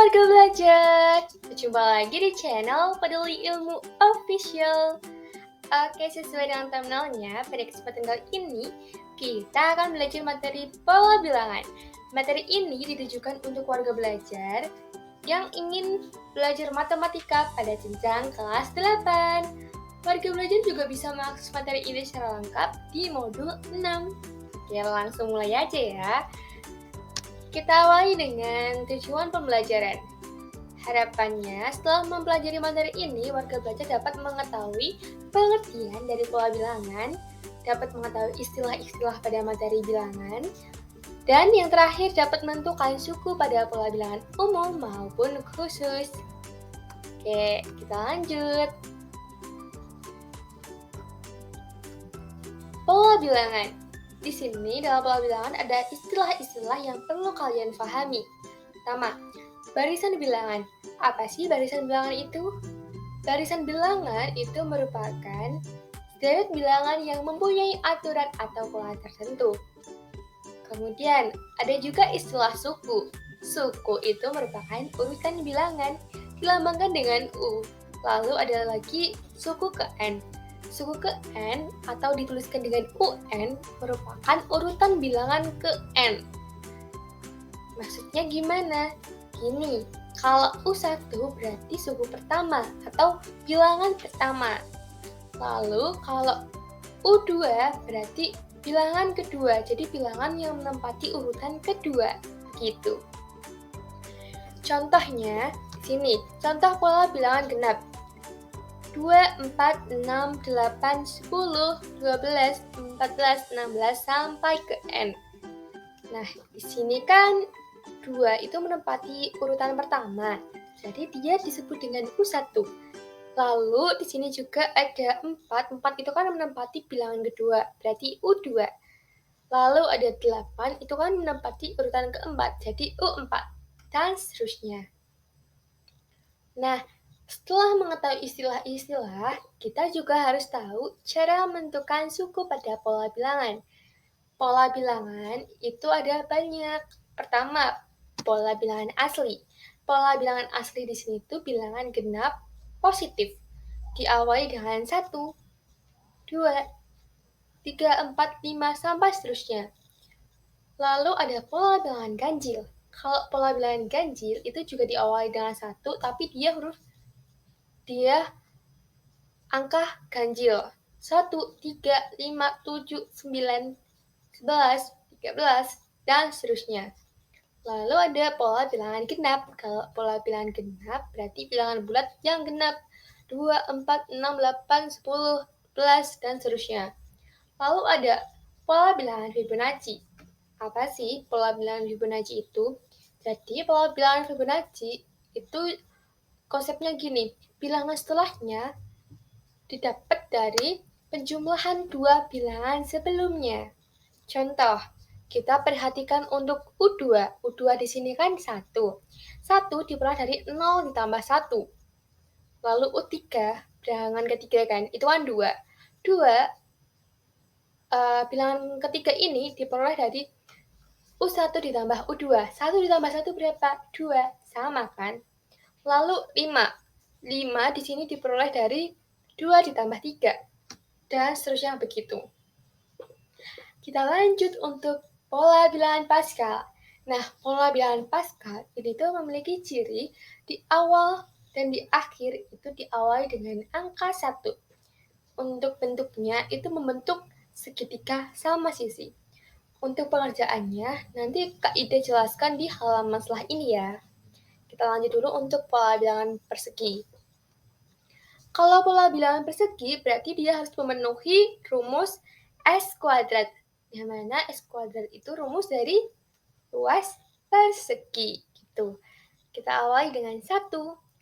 warga belajar, berjumpa lagi di channel Peduli Ilmu Official. Oke, sesuai dengan thumbnailnya, pada kesempatan kali ini kita akan belajar materi pola bilangan. Materi ini ditujukan untuk warga belajar yang ingin belajar matematika pada jenjang kelas 8. Warga belajar juga bisa mengakses materi ini secara lengkap di modul 6. Oke, langsung mulai aja ya. Kita awali dengan tujuan pembelajaran. Harapannya, setelah mempelajari materi ini, warga belajar dapat mengetahui pengertian dari pola bilangan, dapat mengetahui istilah-istilah pada materi bilangan, dan yang terakhir dapat menentukan suku pada pola bilangan umum maupun khusus. Oke, kita lanjut. Pola bilangan. Di sini dalam pola bilangan ada istilah-istilah yang perlu kalian pahami. Pertama, barisan bilangan. Apa sih barisan bilangan itu? Barisan bilangan itu merupakan sederet bilangan yang mempunyai aturan atau pola tertentu. Kemudian, ada juga istilah suku. Suku itu merupakan urutan bilangan, dilambangkan dengan U. Lalu ada lagi suku ke N. Suku ke N atau dituliskan dengan UN merupakan urutan bilangan ke N. Maksudnya gimana? Gini, kalau U1 berarti suku pertama atau bilangan pertama. Lalu kalau U2 berarti bilangan kedua, jadi bilangan yang menempati urutan kedua, gitu. Contohnya, di sini, contoh pola bilangan genap. 2, 4, 6, 8, 10, 12, 14, 16, sampai ke N. Nah, di sini kan 2 itu menempati urutan pertama, jadi dia disebut dengan U1. Lalu di sini juga ada 4 itu kan menempati bilangan kedua, berarti U2. Lalu ada 8, itu kan menempati urutan keempat, jadi U4, dan seterusnya. Nah, setelah mengetahui istilah-istilah, kita juga harus tahu cara menentukan suku pada pola bilangan. Pola bilangan itu ada banyak. Pertama, pola bilangan asli. Pola bilangan asli di sini itu bilangan genap positif. Diawali dengan 1, 2, 3, 4, 5, sampai seterusnya. Lalu ada pola bilangan ganjil. Kalau pola bilangan ganjil itu juga diawali dengan 1, tapi dia angka ganjil. 1, 3, 5, 7, 9, 11, 13, dan seterusnya. Lalu ada pola bilangan genap. Kalau pola bilangan genap berarti bilangan bulat yang genap. 2, 4, 6, 8, 10, 11, dan seterusnya. Lalu ada pola bilangan Fibonacci. Apa sih pola bilangan Fibonacci itu? Jadi pola bilangan Fibonacci itu konsepnya gini. Bilangan setelahnya didapat dari penjumlahan dua bilangan sebelumnya. Contoh, kita perhatikan untuk U2. U2 di sini kan 1. 1 diperoleh dari 0 ditambah 1. Lalu U3, bilangan ketiga kan, itu kan 2. 2, bilangan ketiga ini diperoleh dari U1 ditambah U2. 1 ditambah 1 berapa? 2. Sama kan? Lalu 5. 5 di sini diperoleh dari 2 ditambah 3. Dan seterusnya begitu. Kita lanjut untuk pola bilangan Pascal. Nah, pola bilangan Pascal ini tuh memiliki ciri di awal dan di akhir itu diawali dengan angka 1. Untuk bentuknya itu membentuk segitiga sama sisi. Untuk pengerjaannya, nanti Kak Ida jelaskan di halaman setelah ini ya. Kita lanjut dulu untuk pola bilangan persegi. Kalau pola bilangan persegi, berarti dia harus memenuhi rumus S kuadrat. Yang mana S kuadrat itu rumus dari luas persegi. Gitu. Kita awali dengan 1.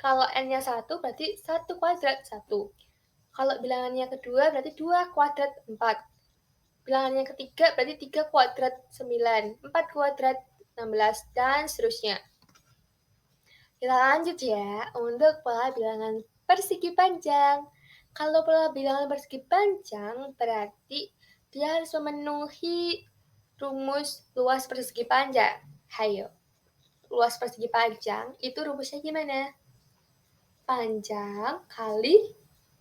Kalau N-nya 1, berarti 1 kuadrat 1. Kalau bilangannya kedua, berarti 2 kuadrat 4. Bilangannya ketiga, berarti 3 kuadrat 9. 4 kuadrat 16, dan seterusnya. Kita lanjut ya, untuk pola bilangan persegi panjang. Kalau pola bilangan persegi panjang, berarti dia harus memenuhi rumus luas persegi panjang. Hayo. luas persegi panjang, itu rumusnya gimana? Panjang kali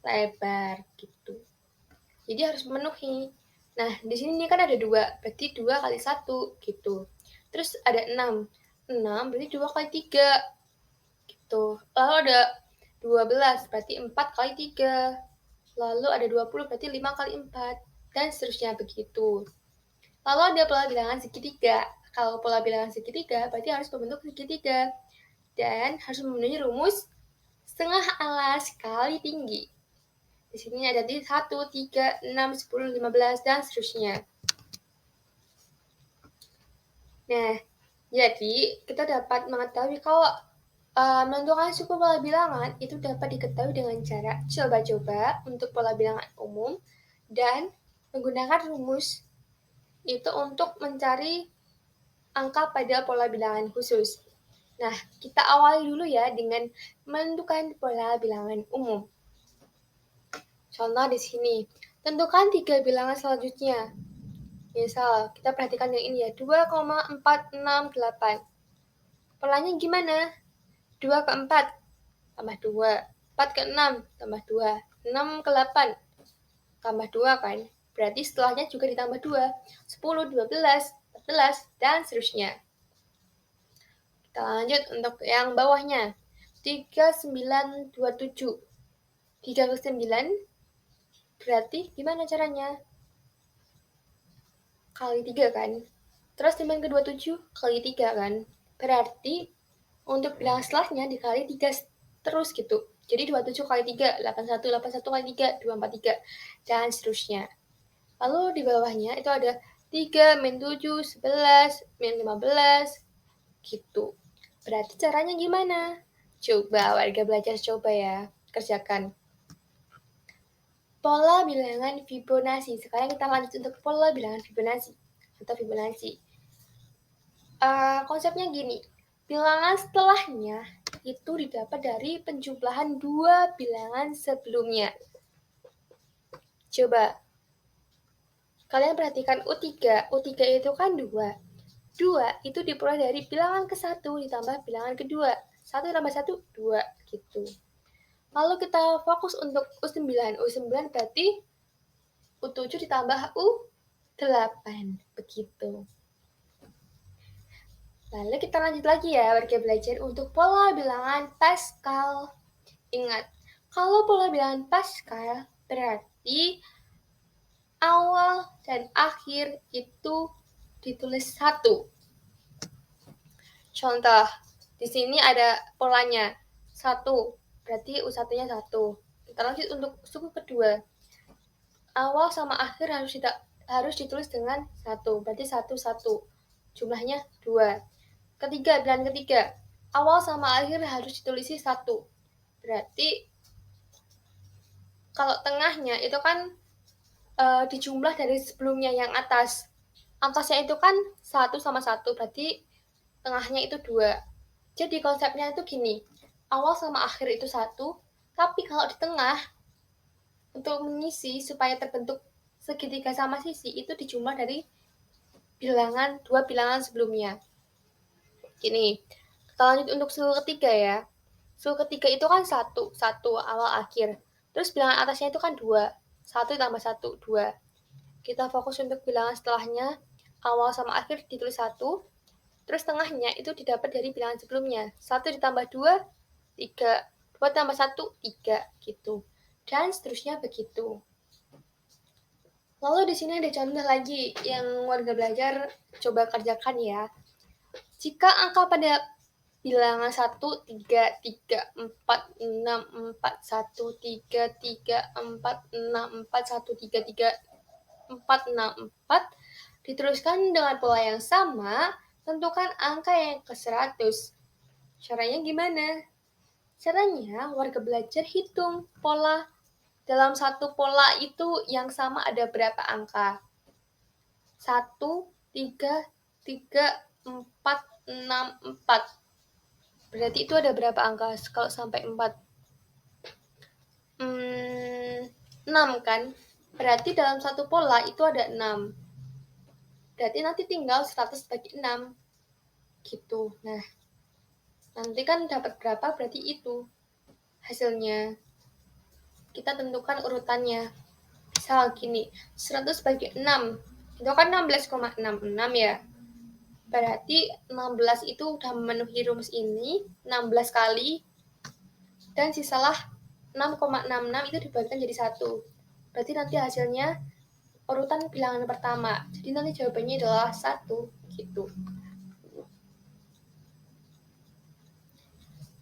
lebar gitu. Jadi harus memenuhi. Nah, di sini kan ada 2, berarti 2 kali 1 gitu. Terus ada 6. 6 berarti 2 kali 3 gitu. Lalu ada 12 berarti 4 kali 3. Lalu ada 20 berarti 5 kali 4 dan seterusnya begitu. Lalu ada pola bilangan segitiga. Kalau pola bilangan segitiga berarti harus membentuk segitiga dan harus memenuhi rumus setengah alas kali tinggi. Di sini ada di 1, 3, 6, 10, 15, dan seterusnya. Nah, jadi kita dapat mengetahui kalau menentukan suku pola bilangan itu dapat diketahui dengan cara coba-coba untuk pola bilangan umum dan menggunakan rumus itu untuk mencari angka pada pola bilangan khusus. Nah, kita awali dulu ya dengan menentukan pola bilangan umum. Contoh di sini, tentukan 3 bilangan selanjutnya. Misal, kita perhatikan yang ini ya, 2,468. Polanya gimana? 2 ke 4, tambah 2. 4 ke 6, tambah 2. 6 ke 8, tambah 2 kan? Berarti setelahnya juga ditambah 2. 10, 12, 14, dan seterusnya. Kita lanjut untuk yang bawahnya. 3927. 3 ke 9, berarti gimana caranya? Kali 3 kan? Terus 9 ke 27 kali 3 kan? Berarti untuk bilangan setelahnya dikali 3 terus gitu. Jadi 27 kali 3, 81, 81 kali 3, 243, dan seterusnya. Lalu di bawahnya itu ada 3 min 7, 11, min 15, gitu. Berarti caranya gimana? Coba warga belajar coba ya, kerjakan. Pola bilangan Fibonacci. Sekarang kita lanjut untuk pola bilangan Fibonacci atau Fibonacci. Konsepnya gini, bilangan setelahnya itu didapat dari penjumlahan 2 bilangan sebelumnya. Coba kalian perhatikan U3. U3 itu kan 2. 2 itu diperoleh dari bilangan ke-1 ditambah bilangan kedua. 1 tambah 1, 2 gitu. Lalu kita fokus untuk U9. U9 berarti U7 ditambah U8 begitu. Lalu kita lanjut lagi ya warga belajar untuk pola bilangan Pascal. Ingat, kalau pola bilangan Pascal berarti awal dan akhir itu ditulis 1. Contoh, di sini ada polanya 1, berarti U1-nya 1. Kita lanjut untuk suku kedua. Awal sama akhir harus ditulis dengan 1, berarti 1, 1. Jumlahnya 2. Ketiga, bilangan ketiga. Awal sama akhir harus ditulisi 1. Berarti kalau tengahnya itu kan dijumlah dari sebelumnya yang atas. Atasnya itu kan 1 sama 1, berarti tengahnya itu 2. Jadi konsepnya itu gini, awal sama akhir itu 1, tapi kalau di tengah, untuk mengisi supaya terbentuk segitiga sama sisi, itu dijumlah dari 2 bilangan sebelumnya. Gini, kita lanjut untuk suku ketiga ya. Suku ketiga itu kan 1 awal akhir. Terus bilangan atasnya itu kan 2, 1 tambah 1, 2. Kita fokus untuk bilangan setelahnya, awal sama akhir ditulis 1, terus tengahnya itu didapat dari bilangan sebelumnya. 1 ditambah 2, 3. 2 tambah 1, 3 gitu. Dan seterusnya begitu. Lalu di sini ada contoh lagi yang warga belajar coba kerjakan ya. Jika angka pada bilangan 1, 3, 3, 4, 6, 4, 1, 3, 3, 4, 6, 4, 1, 3, 3, 4, 6, 4 diteruskan dengan pola yang sama, tentukan angka yang ke-100. Caranya gimana? Caranya warga belajar hitung pola. Dalam satu pola itu yang sama ada berapa angka? 1, 3, 3, 4, 6, 4. Berarti itu ada berapa angka kalau sampai 4? 6 kan? Berarti dalam satu pola itu ada 6. Berarti nanti tinggal 100 bagi 6. Gitu. Nah, Nanti kan dapat berapa berarti itu hasilnya. Kita tentukan urutannya. Misal gini, 100 bagi 6, itu kan 16,66 ya. Berarti 16 itu udah memenuhi rumus ini 16 kali, dan sisalah 6,66 itu dibagikan jadi 1. Berarti nanti hasilnya urutan bilangan pertama. Jadi nanti jawabannya adalah 1 gitu.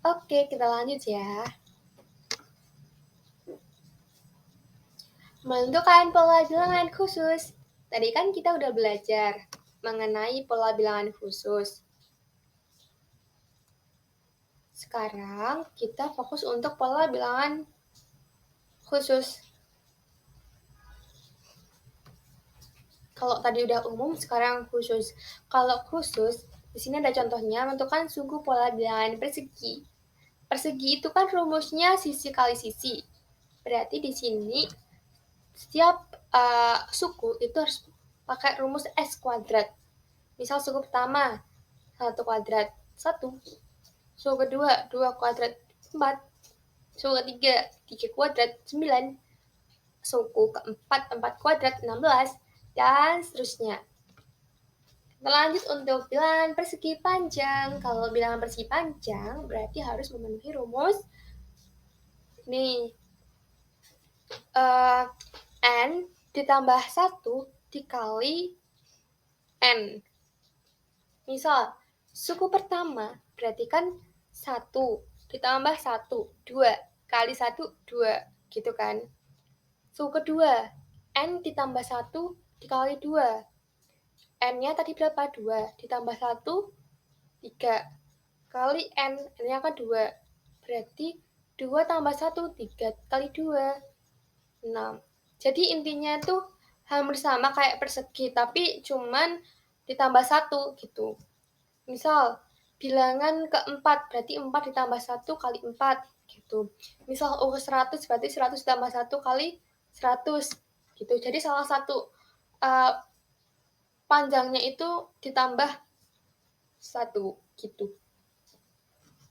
Oke, kita lanjut ya. Menentukan pola bilangan khusus. Tadi kan kita udah belajar mengenai pola bilangan khusus. Sekarang kita fokus untuk pola bilangan khusus. Kalau tadi udah umum, sekarang khusus. Kalau khusus, di sini ada contohnya menentukan suku pola bilangan persegi. Persegi itu kan rumusnya sisi kali sisi. Berarti di sini setiap suku itu harus pakai rumus S kuadrat. Misal suku pertama 1 kuadrat 1, suku kedua 2 kuadrat 4, suku ketiga 3 kuadrat 9, suku keempat 4 kuadrat 16, dan seterusnya. Kita lanjut untuk bilangan persegi panjang. Kalau bilangan persegi panjang berarti harus memenuhi rumus nih. N ditambah 1 dikali N. Misal, suku pertama berarti kan 1 ditambah 1, 2. Kali 1, 2. Gitu kan. Suku kedua, N ditambah 1 dikali 2. N-nya tadi berapa? 2. Ditambah 1, 3. Kali N, N-nya kan 2. Berarti 2 tambah 1, 3 kali 2, 6. Jadi intinya tuh hampir sama kayak persegi, tapi cuman ditambah 1 gitu. Misal, bilangan keempat, berarti 4 ditambah 1 kali 4 gitu. Misal 100, berarti 100 ditambah 1 kali 100 gitu. Jadi salah satu panjangnya itu ditambah 1 gitu.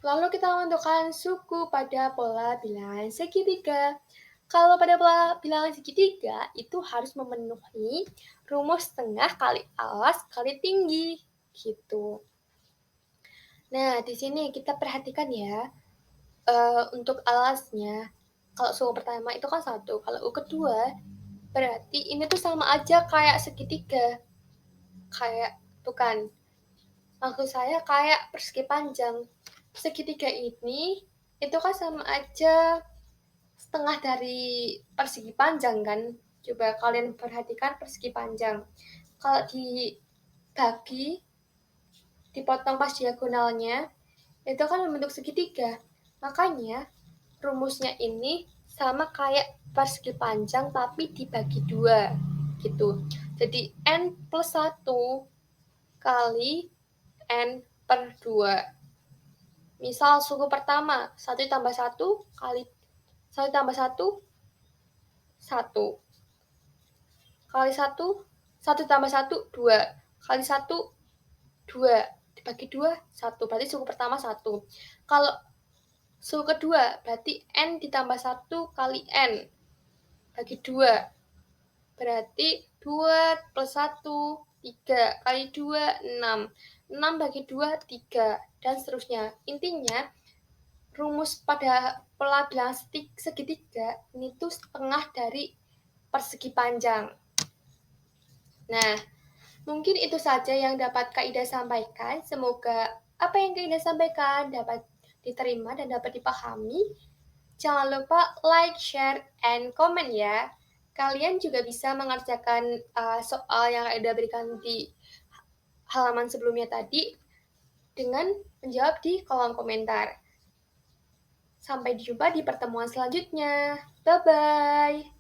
Lalu kita menentukan suku pada pola bilangan segitiga. Kalau pada pola bilangan segitiga itu harus memenuhi rumus tengah kali alas kali tinggi gitu. Nah, di sini kita perhatikan ya, untuk alasnya. Kalau suku pertama itu kan 1, kalau kedua berarti ini tuh sama aja kayak segitiga. Kayak tuh kan. Maksud saya kayak persegi panjang. Segitiga ini itu kan sama aja setengah dari persegi panjang kan. Coba kalian perhatikan persegi panjang. Kalau dibagi, dipotong pas diagonalnya, itu kan membentuk segitiga. Makanya rumusnya ini sama kayak persegi panjang tapi dibagi 2 gitu. Jadi N plus 1 kali N per 2. Misal suku pertama, 1 tambah 1 kali 1 tambah 1, 1. Kali 1, 1 tambah 1, 2. Kali 1, 2. Dibagi 2, 1. Berarti suku pertama 1. Kalau suku kedua, berarti N ditambah 1 kali N. Bagi 2. Berarti 2 plus 1, 3. Kali 2, 6. 6 bagi 2, 3. Dan seterusnya. Intinya, rumus pada pola bilangan segitiga ini tuh setengah dari persegi panjang. Nah, mungkin itu saja yang dapat Kak Ida sampaikan. Semoga apa yang Kak Ida sampaikan dapat diterima dan dapat dipahami. Jangan lupa like, share, and comment ya. Kalian juga bisa mengerjakan soal yang Kak Ida berikan di halaman sebelumnya tadi dengan menjawab di kolom komentar. Sampai jumpa di pertemuan selanjutnya. Bye-bye.